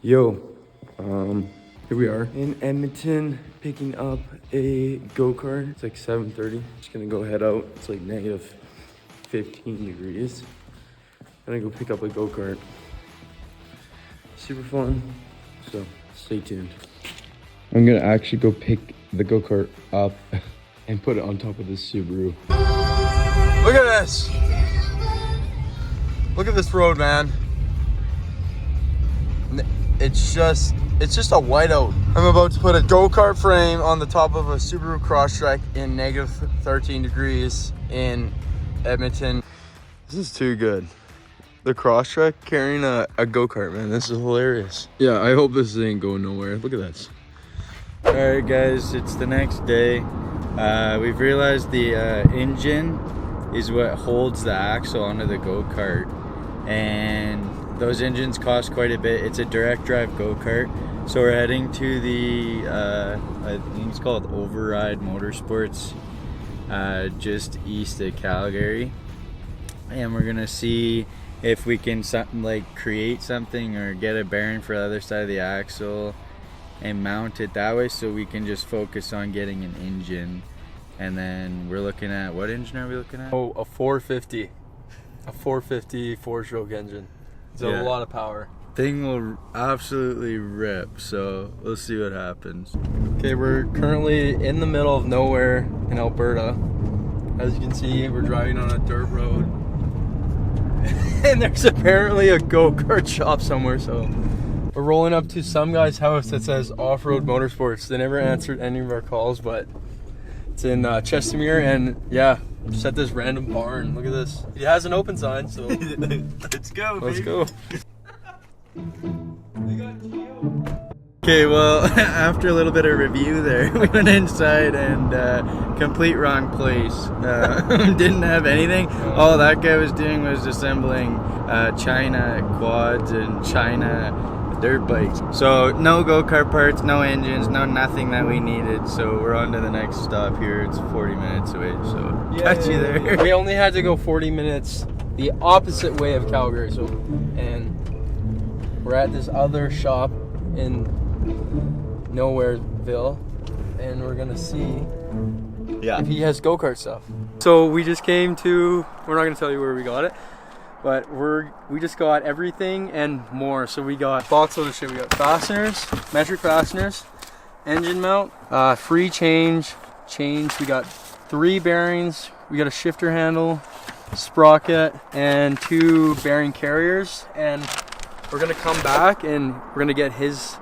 Yo, here we are in Edmonton picking up a go-kart. It's like 7:30. Just gonna go head out. It's like negative 15 degrees. Gonna go pick up a go-kart. Super fun, so stay tuned. I'm gonna actually go pick the go-kart up and put it on top of this Subaru. Look at this! Look at this road, man. It's just a whiteout. I'm about to put a go-kart frame on the top of a Subaru Crosstrek in negative 13 degrees in Edmonton. This is too good. The Crosstrek carrying a go-kart, man. This is hilarious. Yeah, I hope this ain't going nowhere. Look at this. All right, guys, it's the next day. We've realized the engine is what holds the axle onto the go-kart, and those engines cost quite a bit. It's a direct drive go-kart, so we're heading to the I think it's called Override Motorsports, just east of Calgary, and we're gonna see if we can create something or get a bearing for the other side of the axle and mount it that way, so we can just focus on getting an engine. And then we're looking at, what engine are we looking at? Oh, a 450. A 450 four-stroke engine. So Yeah. a lot of power. Thing will absolutely rip, so we'll see what happens. Okay, we're currently in the middle of nowhere in Alberta. As you can see, we're driving on a dirt road. And there's apparently a go-kart shop somewhere, so we're rolling up to some guy's house that says Off-Road Motorsports. They never answered any of our calls, but it's in Chestermere, and yeah, just at this random barn. Look at this. It has an open sign, so Let's go, let's baby. go. Okay, well, after a little bit of review there, we went inside and complete wrong place. Didn't have anything. All that guy was doing was assembling China quads and China dirt bikes. So no go-kart parts, no engines, no nothing that we needed. So we're on to the next stop here. It's 40 minutes away, so catch you there. We only had to go 40 minutes the opposite way of Calgary, so, and we're at this other shop in Nowhereville, and we're gonna see if he has go-kart stuff. So we just came to, we're not gonna tell you where we got it, but we just got everything and more. So we got box load of shit. We got fasteners, metric fasteners, engine mount, free change. We got 3 bearings. We got a shifter handle, sprocket, and 2 bearing carriers. And we're gonna come back and we're gonna get his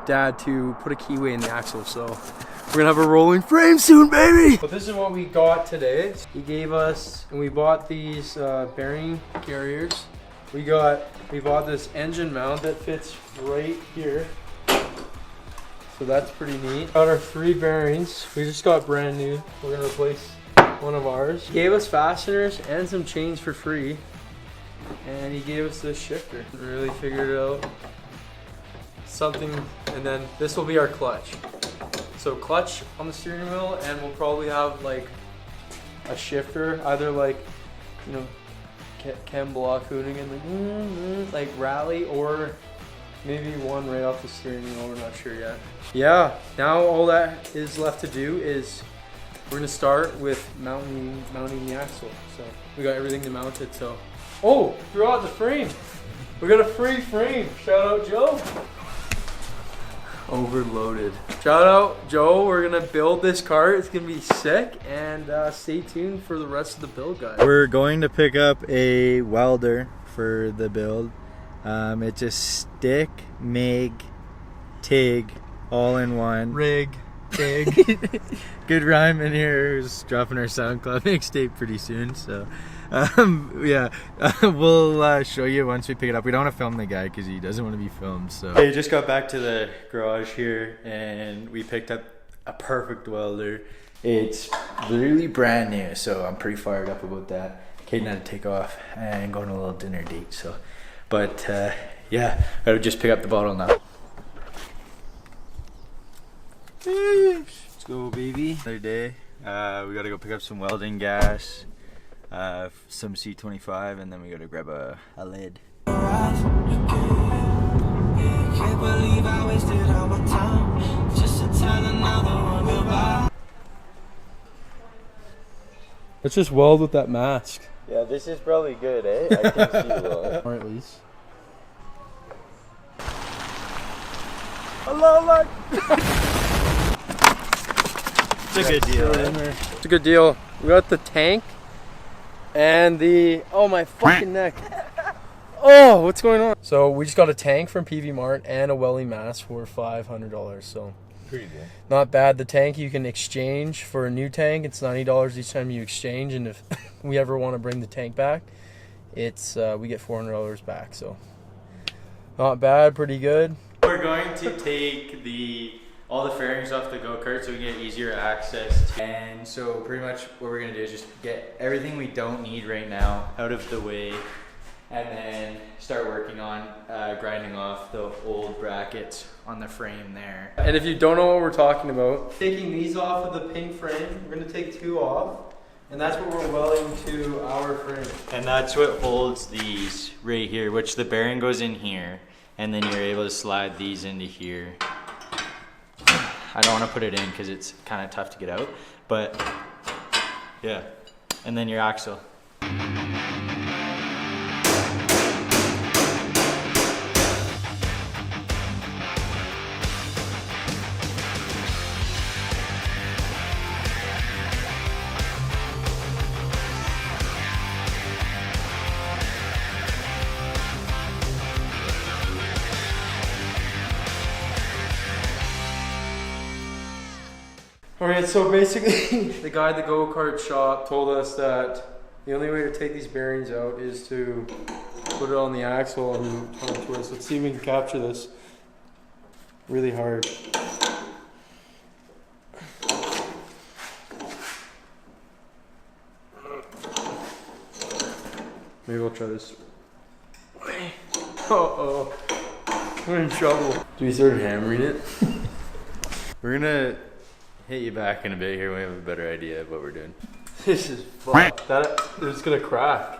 dad to put a keyway in the axle. So we're gonna have a rolling frame soon, baby. But this is what we got today. He gave us, and we bought these bearing carriers. We bought this engine mount that fits right here. So that's pretty neat. Got our 3 bearings. We just got brand new. We're gonna replace one of ours. He gave us fasteners and some chains for free. And he gave us this shifter. Really figured it out. Something, and then this will be our clutch. So clutch on the steering wheel, and we'll probably have like a shifter, either like, you know, Ken Block Hoonigan, like rally, or maybe one right off the steering wheel. We're not sure yet. Yeah, now all that is left to do is we're gonna start with mounting the axle. So we got everything to mount it. So, oh, threw out the frame. We got a free frame. Shout out Joe. Overloaded. Shout out Joe. We're gonna build this cart. It's gonna be sick, and stay tuned for the rest of the build, guys. We're going to pick up a welder for the build. It's a stick, MIG, TIG, all in one. Rig, TIG. Good rhyme in here. Who's dropping our SoundCloud mixtape pretty soon, so yeah, we'll show you once we pick it up. We don't want to film the guy because he doesn't want to be filmed. So hey, just got back to the garage here, and we picked up a perfect welder. It's literally brand new, so I'm pretty fired up about that. Kaden had to take off and go on a little dinner date. So, but yeah, I would just pick up the bottle now. Let's go, baby. Another day. We gotta go pick up some welding gas, some C25, and then we gotta grab a lid. Let's just weld with that mask. Yeah, this is probably good, eh? I can see well. Or at least. It's a good deal. It's a good deal. We got the tank and the, oh my fucking neck. Oh, what's going on? So we just got a tank from PV Mart and a welding mask for $500. So Pretty good. not bad. The tank you can exchange for a new tank. It's $90 each time you exchange, and if we ever want to bring the tank back, it's we get $400 back. So not bad, pretty good. We're going to take all the fairings off the go-kart so we can get easier access. And so pretty much what we're gonna do is just get everything we don't need right now out of the way, and then start working on grinding off the old brackets on the frame there. And if you don't know what we're talking about, taking these off of the pink frame, we're gonna take 2 off, and that's what we're welding to our frame. And that's what holds these right here, which the bearing goes in here, and then you're able to slide these into here. I don't want to put it in because it's kind of tough to get out, but yeah. And then your axle. Alright, so basically the guy at the go-kart shop told us that the only way to take these bearings out is to put it on the axle and turn it twist. Let's see if we can capture this really hard. Maybe we'll try this. Uh-oh. We're in trouble. Do we start hammering it? We're gonna hit you back in a bit here when we have a better idea of what we're doing. This is fucked. It's gonna crack.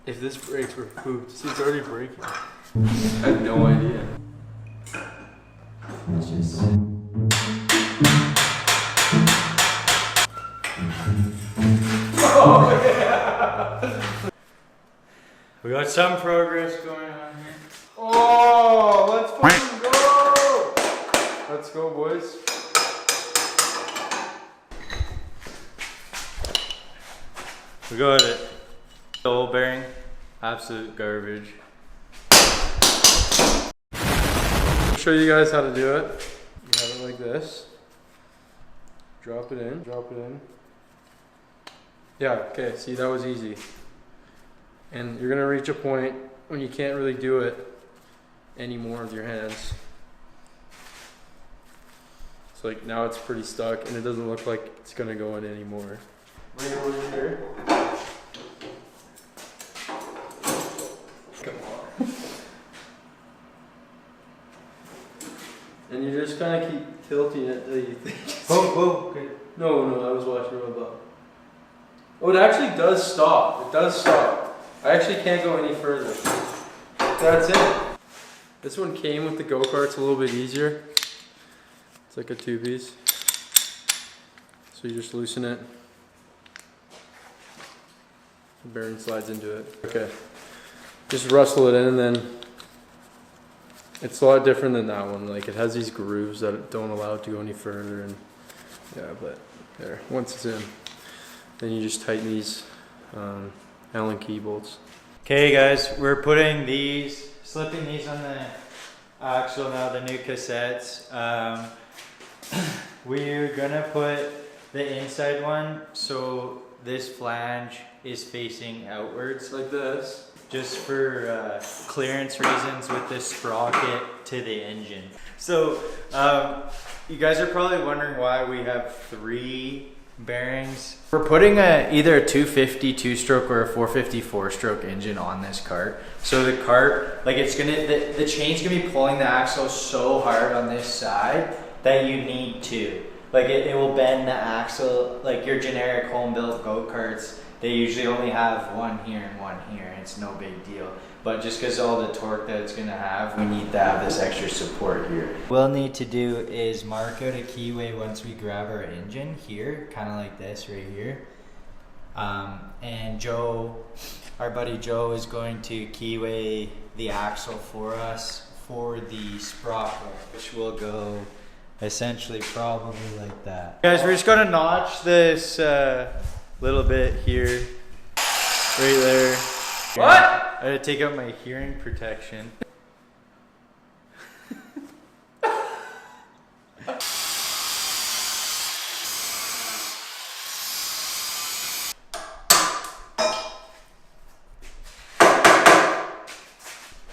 If this breaks, we're pooped. See, it's already breaking. I have no idea. It's just... Oh, yeah! We got some progress going on here. Oh, let's fucking go! Let's go, boys. We got it. The old bearing, absolute garbage. I'll show you guys how to do it. You have it like this. Drop it in, drop it in. Yeah, okay, see, that was easy. And you're gonna reach a point when you can't really do it anymore with your hands. So like now it's pretty stuck and it doesn't look like it's gonna go in anymore. Bring it over here. Come on. And you just kind of keep tilting it till you think it's... Whoa, okay. No, I was watching real low. Oh, it actually does stop. It does stop. I actually can't go any further. That's it. This one came with the go-karts a little bit easier. It's like a 2-piece. So you just loosen it. The bearing slides into it. Okay. Just rustle it in and then it's a lot different than that one. Like it has these grooves that don't allow it to go any further, and yeah, but there, once it's in, then you just tighten these Allen key bolts. Okay guys, we're putting these, slipping these on the axle now, the new cassettes. We're gonna put the inside one so this flange is facing outwards Like this. just for clearance reasons with this sprocket to the engine. So you guys are probably wondering why we have 3 bearings. We're putting either a 250 2-stroke or a 450 4-stroke engine on this cart. So the cart, like it's gonna, the chain's gonna be pulling the axle so hard on this side that you need to. Like it will bend the axle. Like your generic home built go-karts, they usually only have one here and one here, and it's no big deal. but just because all the torque that it's gonna have, we need to have this extra support here. What we'll need to do is mark out a keyway once we grab our engine here, kind of like this right here. And Joe, our buddy Joe, is going to keyway the axle for us for the sprocket, which will go essentially probably like that. Guys, we're just gonna notch this little bit here, right there. What? I had to take out my hearing protection.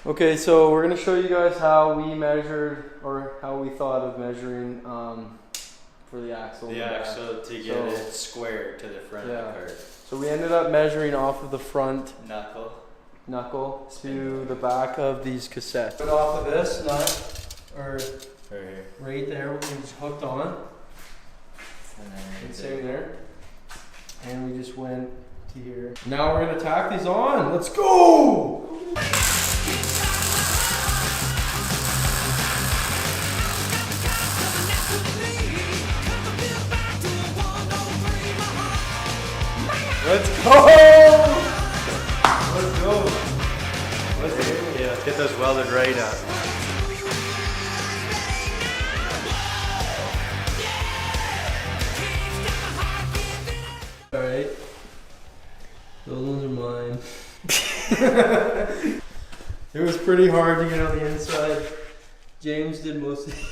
Okay, so we're gonna show you guys how we measured, or how we thought of measuring for the axle. The axle to get it square to the front of the cart. So we ended up measuring off of the front Knuckle to the back of these cassettes. Put off of this nut, or right here. right there, we just hooked on, and same there, and we just went to here. Now we're gonna tack these on. Let's go! Let's go! Let's go! Let's go! Yeah, let's get those welded right up. Alright. Those ones are mine. It was pretty hard to get on the inside. James did most of it.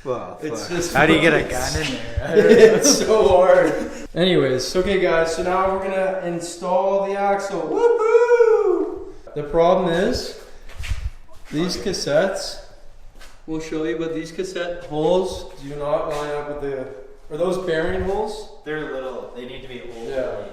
Well, it's just how do you get a gun in there? It's so hard. Anyways, okay guys, so now we're gonna install the axle. Woohoo! The problem is, these cassettes, we'll show you, but these cassette holes do not line up with the, are those bearing holes? They're little, they need to be old. Yeah.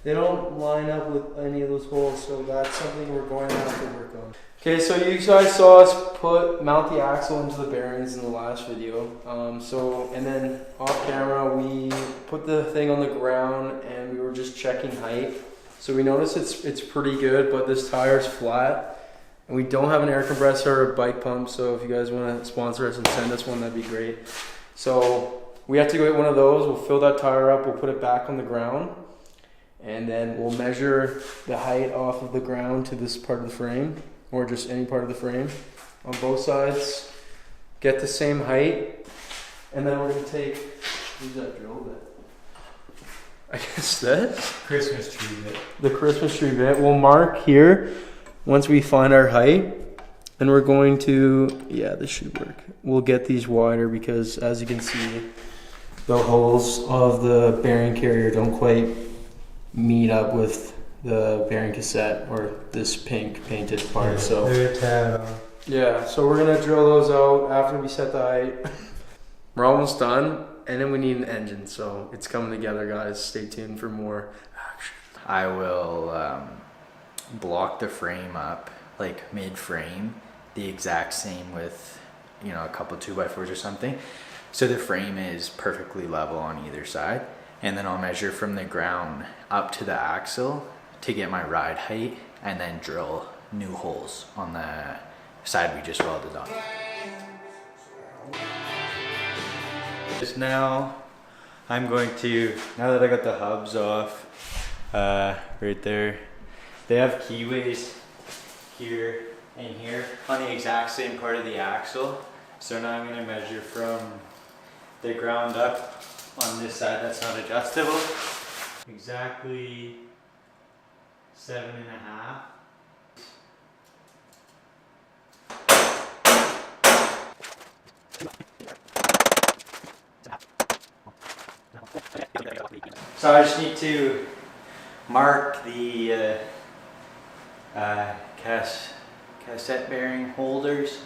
They don't line up with any of those holes, so that's something we're going to have to work on. Okay, so you guys saw us mount the axle into the bearings in the last video. And then off camera, we put the thing on the ground and we were just checking height. So we noticed it's pretty good, but this tire's flat. And we don't have an air compressor or a bike pump, so if you guys want to sponsor us and send us one, that'd be great. So we have to go get one of those. We'll fill that tire up, we'll put it back on the ground. And then we'll measure the height off of the ground to this part of the frame, or just any part of the frame on both sides. Get the same height, and then we're gonna take, who's that drill bit? I guess this? Christmas tree bit. The Christmas tree bit. We'll mark here once we find our height, and we're going to, yeah, this should work. We'll get these wider because, as you can see, the holes of the bearing carrier don't quite meet up with the bearing cassette, or this pink painted part. So they're a tad off. Yeah, so we're gonna drill those out after we set the height. We're almost done, and then we need an engine, so it's coming together, guys. Stay tuned for more action. I will block the frame up, like mid-frame, the exact same with, you know, a couple 2x4s or something, so the frame is perfectly level on either side. And then I'll measure from the ground up to the axle to get my ride height, and then drill new holes on the side we just welded on. Just now, I'm going to, now that I got the hubs off, right there, they have keyways here and here on the exact same part of the axle. So now I'm going to measure from the ground up on this side that's not adjustable, exactly 7.5. So I just need to mark the cassette bearing holders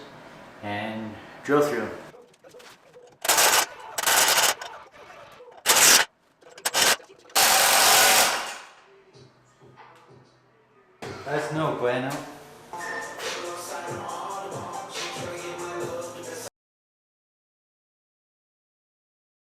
and drill through them. That's no bueno.